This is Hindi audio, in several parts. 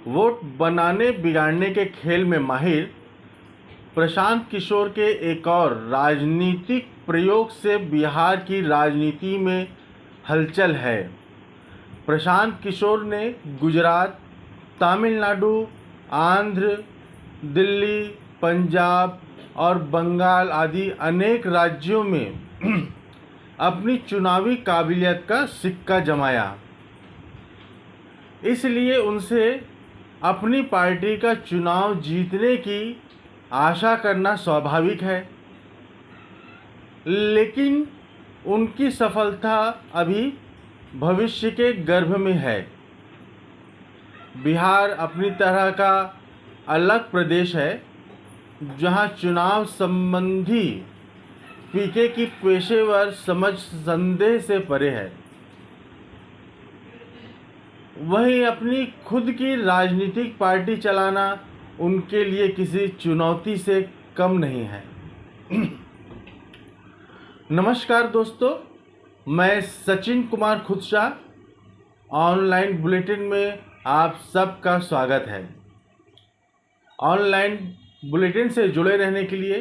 वोट बनाने बिगाड़ने के खेल में माहिर प्रशांत किशोर के एक और राजनीतिक प्रयोग से बिहार की राजनीति में हलचल है। प्रशांत किशोर ने गुजरात, तमिलनाडु, आंध्र, दिल्ली, पंजाब और बंगाल आदि अनेक राज्यों में अपनी चुनावी काबिलियत का सिक्का जमाया। इसलिए उनसे अपनी पार्टी का चुनाव जीतने की आशा करना स्वाभाविक है, लेकिन उनकी सफलता अभी भविष्य के गर्भ में है। बिहार अपनी तरह का अलग प्रदेश है जहां चुनाव संबंधी पीके की पेशेवर समझ संदेह से परे है। वहीं अपनी खुद की राजनीतिक पार्टी चलाना उनके लिए किसी चुनौती से कम नहीं है। नमस्कार दोस्तों, मैं सचिन कुमार खुदशा ऑनलाइन बुलेटिन में आप सबका स्वागत है। ऑनलाइन बुलेटिन से जुड़े रहने के लिए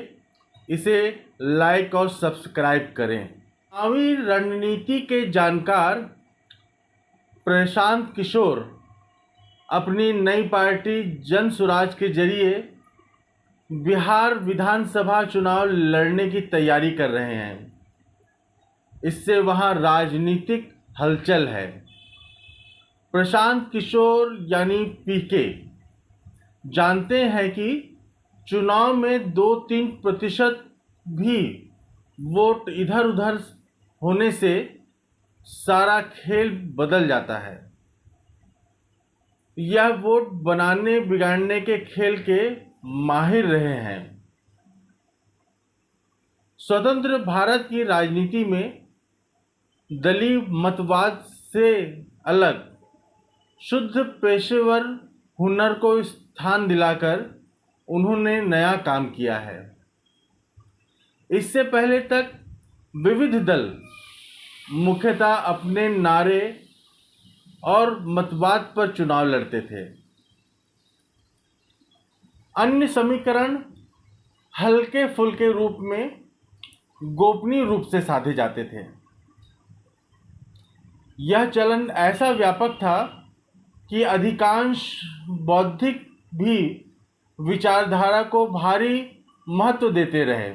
इसे लाइक और सब्सक्राइब करें। चुनावी रणनीति के जानकार प्रशांत किशोर अपनी नई पार्टी जन सुराज के जरिए बिहार विधानसभा चुनाव लड़ने की तैयारी कर रहे हैं। इससे वहां राजनीतिक हलचल है। प्रशांत किशोर यानी पीके जानते हैं कि चुनाव में 2-3% भी वोट इधर उधर होने से सारा खेल बदल जाता है। यह वोट बनाने बिगाड़ने के खेल के माहिर रहे हैं। स्वतंत्र भारत की राजनीति में दलीय मतवाद से अलग शुद्ध पेशेवर हुनर को स्थान दिलाकर उन्होंने नया काम किया है। इससे पहले तक विविध दल मुख्यतः अपने नारे और मतवाद पर चुनाव लड़ते थे। अन्य समीकरण हल्के फुल्के रूप में गोपनीय रूप से साधे जाते थे। यह चलन ऐसा व्यापक था कि अधिकांश बौद्धिक भी विचारधारा को भारी महत्व देते रहे।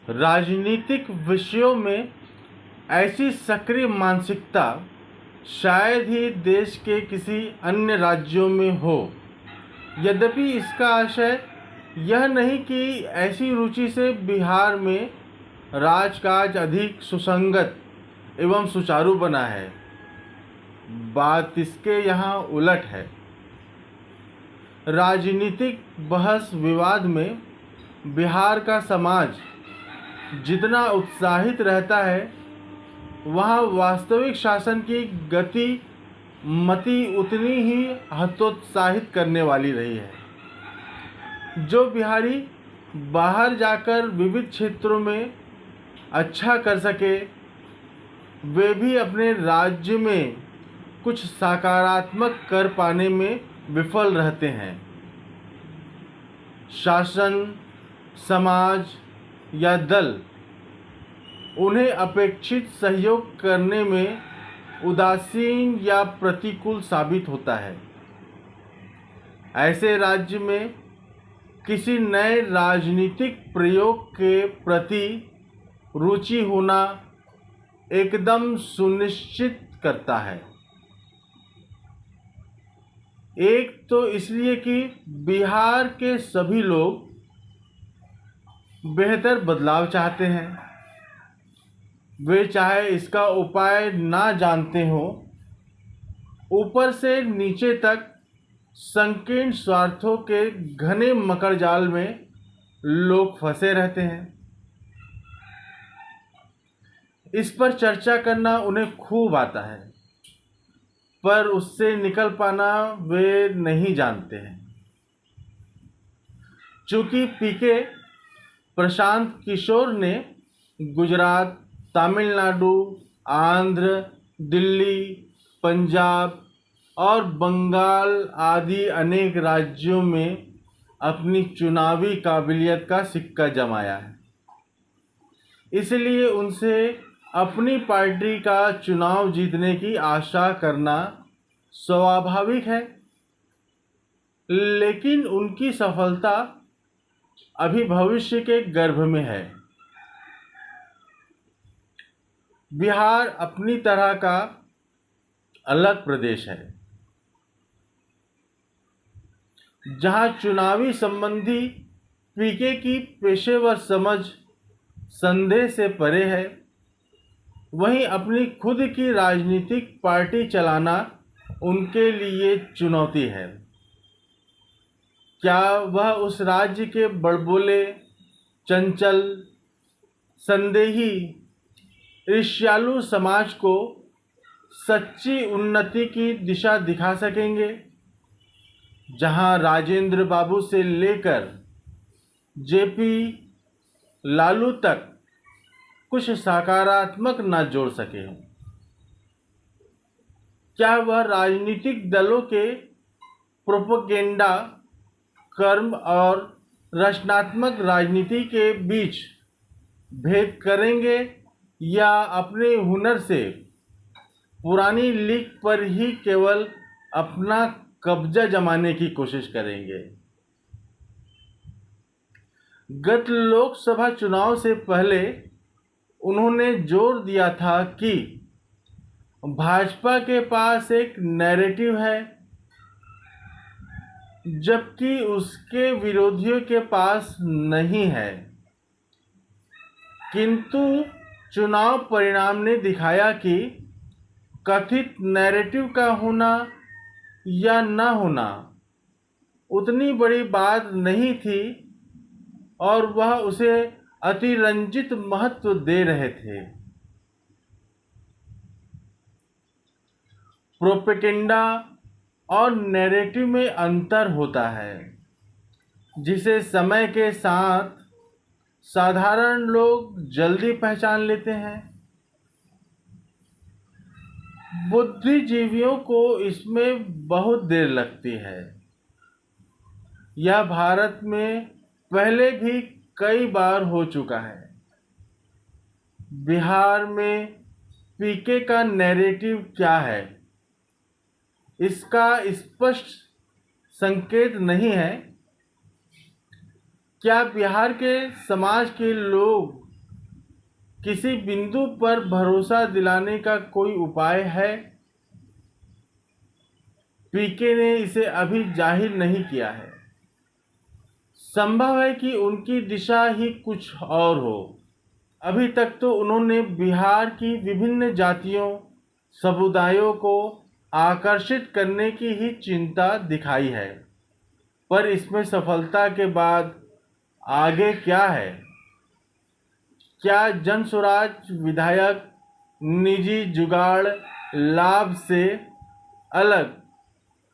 राजनीतिक विषयों में ऐसी सक्रिय मानसिकता शायद ही देश के किसी अन्य राज्यों में हो। यद्यपि इसका आशय यह नहीं कि ऐसी रुचि से बिहार में राजकाज अधिक सुसंगत एवं सुचारू बना है। बात इसके यहाँ उलट है। राजनीतिक बहस विवाद में बिहार का समाज जितना उत्साहित रहता है, वहाँ वास्तविक शासन की गति मति उतनी ही हतोत्साहित करने वाली रही है। जो बिहारी बाहर जाकर विविध क्षेत्रों में अच्छा कर सके, वे भी अपने राज्य में कुछ सकारात्मक कर पाने में विफल रहते हैं। शासन, समाज या दल उन्हें अपेक्षित सहयोग करने में उदासीन या प्रतिकूल साबित होता है। ऐसे राज्य में किसी नए राजनीतिक प्रयोग के प्रति रुचि होना एकदम सुनिश्चित करता है। एक तो इसलिए कि बिहार के सभी लोग बेहतर बदलाव चाहते हैं। वे चाहे इसका उपाय ना जानते हों, ऊपर से नीचे तक संकीर्ण स्वार्थों के घने मकड़जाल में लोग फंसे रहते हैं। इस पर चर्चा करना उन्हें खूब आता है, पर उससे निकल पाना वे नहीं जानते हैं। चूंकि पीके प्रशांत किशोर ने गुजरात, तमिलनाडु, आंध्र, दिल्ली, पंजाब और बंगाल आदि अनेक राज्यों में अपनी चुनावी काबिलियत का सिक्का जमाया है। इसलिए उनसे अपनी पार्टी का चुनाव जीतने की आशा करना स्वाभाविक है। लेकिन उनकी सफलता अभी भविष्य के गर्भ में है। बिहार अपनी तरह का अलग प्रदेश है, जहां चुनावी संबंधी पीके की पेशेवर समझ संदेह से परे है। वहीं अपनी खुद की राजनीतिक पार्टी चलाना उनके लिए चुनौती है। क्या वह उस राज्य के बड़बोले, चंचल, संदेही, ईर्ष्यालु समाज को सच्ची उन्नति की दिशा दिखा सकेंगे, जहां राजेंद्र बाबू से लेकर जेपी लालू तक कुछ सकारात्मक न जोड़ सके हों? क्या वह राजनीतिक दलों के प्रोपेगेंडा, कर्म और रचनात्मक राजनीति के बीच भेद करेंगे, या अपने हुनर से पुरानी लीक पर ही केवल अपना कब्जा जमाने की कोशिश करेंगे? गत लोकसभा चुनाव से पहले उन्होंने जोर दिया था कि भाजपा के पास एक नैरेटिव है, जबकि उसके विरोधियों के पास नहीं है। किंतु चुनाव परिणाम ने दिखाया कि कथित नैरेटिव का होना या न होना उतनी बड़ी बात नहीं थी, और वह उसे अतिरंजित महत्व दे रहे थे। प्रोपेगेंडा और नैरेटिव में अंतर होता है, जिसे समय के साथ साधारण लोग जल्दी पहचान लेते हैं। बुद्धिजीवियों को इसमें बहुत देर लगती है। यह भारत में पहले भी कई बार हो चुका है। बिहार में पीके का नैरेटिव क्या है, इसका स्पष्ट संकेत नहीं है। क्या बिहार के समाज के लोग किसी बिंदु पर भरोसा दिलाने का कोई उपाय है? पीके ने इसे अभी जाहिर नहीं किया है। संभव है कि उनकी दिशा ही कुछ और हो। अभी तक तो उन्होंने बिहार की विभिन्न जातियों, समुदायों को आकर्षित करने की ही चिंता दिखाई है। पर इसमें सफलता के बाद आगे क्या है? क्या जनसुराज विधायक निजी जुगाड़ लाभ से अलग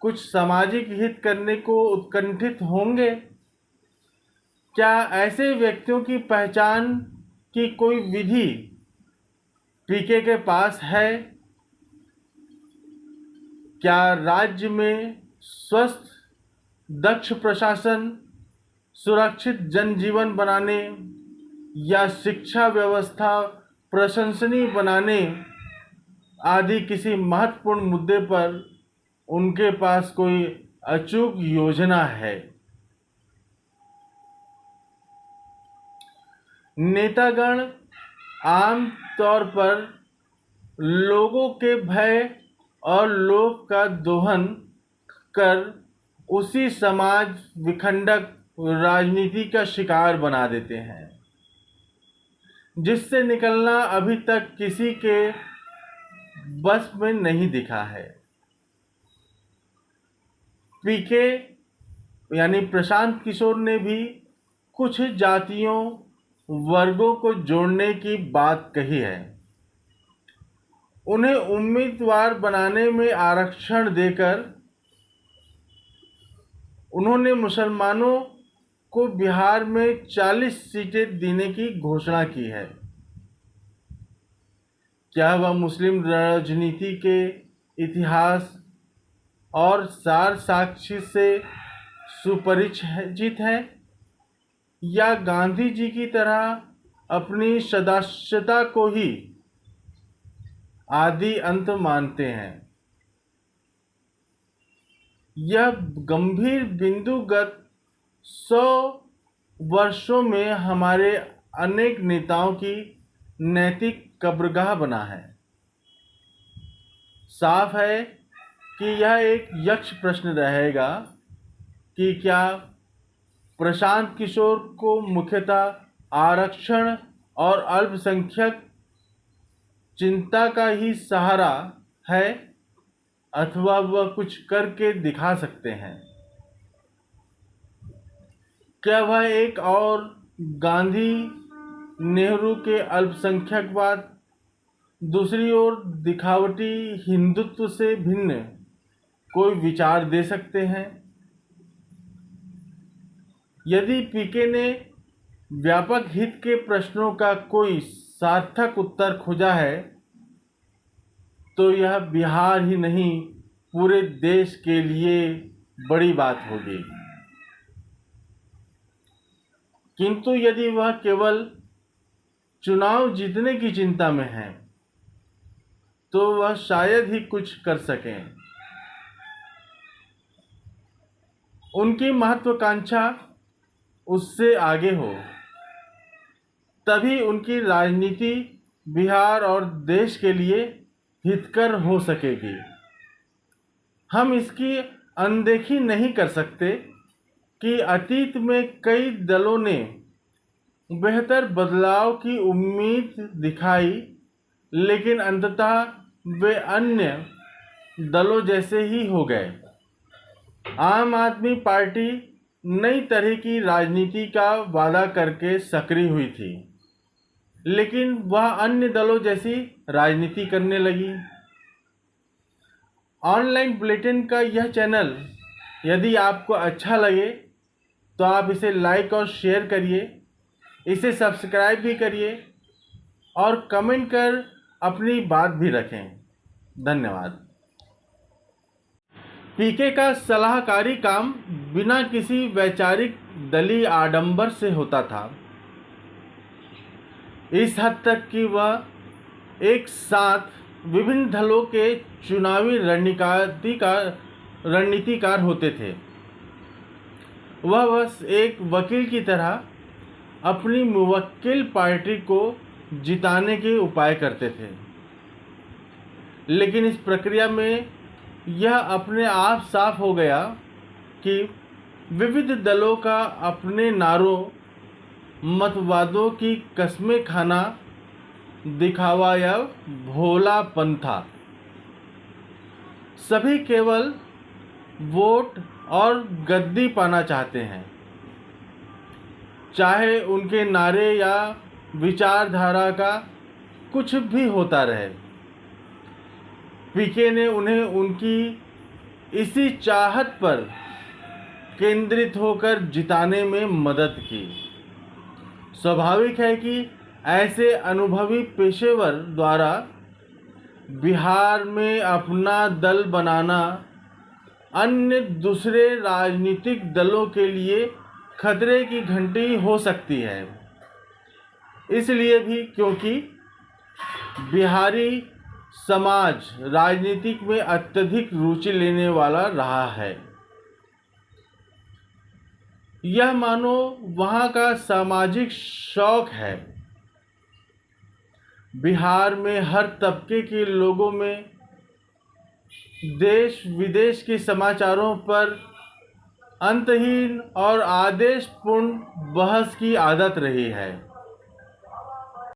कुछ सामाजिक हित करने को उत्कंठित होंगे? क्या ऐसे व्यक्तियों की पहचान की कोई विधि पीके के पास है? क्या राज्य में स्वस्थ, दक्ष प्रशासन, सुरक्षित जनजीवन बनाने या शिक्षा व्यवस्था प्रशंसनीय बनाने आदि किसी महत्वपूर्ण मुद्दे पर उनके पास कोई अचूक योजना है? नेतागण आम तौर पर लोगों के भय और लोभ का दोहन कर उसी समाज विखंडक राजनीति का शिकार बना देते हैं, जिससे निकलना अभी तक किसी के बस में नहीं दिखा है। पीके यानी प्रशांत किशोर ने भी कुछ जातियों, वर्गों को जोड़ने की बात कही है। उन्हें उम्मीदवार बनाने में आरक्षण देकर उन्होंने मुसलमानों को बिहार में 40 सीटें देने की घोषणा की है। क्या वह मुस्लिम राजनीति के इतिहास और सार साक्ष्य से सुपरिचित हैं, या गांधी जी की तरह अपनी सदास्यता को ही आदि अंत मानते हैं। यह गंभीर बिंदुगत 100 वर्षों में हमारे अनेक नेताओं की नैतिक कब्रगाह बना है। साफ है कि यह एक यक्ष प्रश्न रहेगा कि क्या प्रशांत किशोर को मुख्यतः आरक्षण और अल्पसंख्यक चिंता का ही सहारा है, अथवा वह कुछ करके दिखा सकते हैं। क्या वह एक और गांधी नेहरू के अल्पसंख्यकवाद, दूसरी ओर दिखावटी हिंदुत्व से भिन्न कोई विचार दे सकते हैं? यदि पीके ने व्यापक हित के प्रश्नों का कोई सार्थक उत्तर खोजा है, तो यह बिहार ही नहीं पूरे देश के लिए बड़ी बात होगी। किंतु यदि वह केवल चुनाव जीतने की चिंता में है, तो वह शायद ही कुछ कर सकें। उनकी महत्वाकांक्षा उससे आगे हो, तभी उनकी राजनीति बिहार और देश के लिए हितकर हो सकेगी। हम इसकी अनदेखी नहीं कर सकते कि अतीत में कई दलों ने बेहतर बदलाव की उम्मीद दिखाई, लेकिन अंततः वे अन्य दलों जैसे ही हो गए। आम आदमी पार्टी नई तरह की राजनीति का वादा करके सक्रिय हुई थी, लेकिन वह अन्य दलों जैसी राजनीति करने लगी। ऑनलाइन बुलेटिन का यह चैनल यदि आपको अच्छा लगे तो आप इसे लाइक और शेयर करिए, इसे सब्सक्राइब भी करिए और कमेंट कर अपनी बात भी रखें। धन्यवाद। पीके का सलाहकारी काम बिना किसी वैचारिक दलीय आडंबर से होता था, इस हद तक कि वह एक साथ विभिन्न दलों के चुनावी रणनीतिकार होते थे। वह बस एक वकील की तरह अपनी मुवक्किल पार्टी को जिताने के उपाय करते थे, लेकिन इस प्रक्रिया में यह अपने आप साफ हो गया कि विविध दलों का अपने नारों, मतवादों की कस्में खाना दिखावा या भोलापन था। सभी केवल वोट और गद्दी पाना चाहते हैं, चाहे उनके नारे या विचारधारा का कुछ भी होता रहे। पीके ने उन्हें उनकी इसी चाहत पर केंद्रित होकर जिताने में मदद की। स्वाभाविक है कि ऐसे अनुभवी पेशेवर द्वारा बिहार में अपना दल बनाना अन्य दूसरे राजनीतिक दलों के लिए खतरे की घंटी हो सकती है, इसलिए भी क्योंकि बिहारी समाज राजनीति में अत्यधिक रुचि लेने वाला रहा है। यह मानो वहाँ का सामाजिक शौक है। बिहार में हर तबके के लोगों में देश विदेश के समाचारों पर अंतहीन और आदेशपूर्ण बहस की आदत रही है।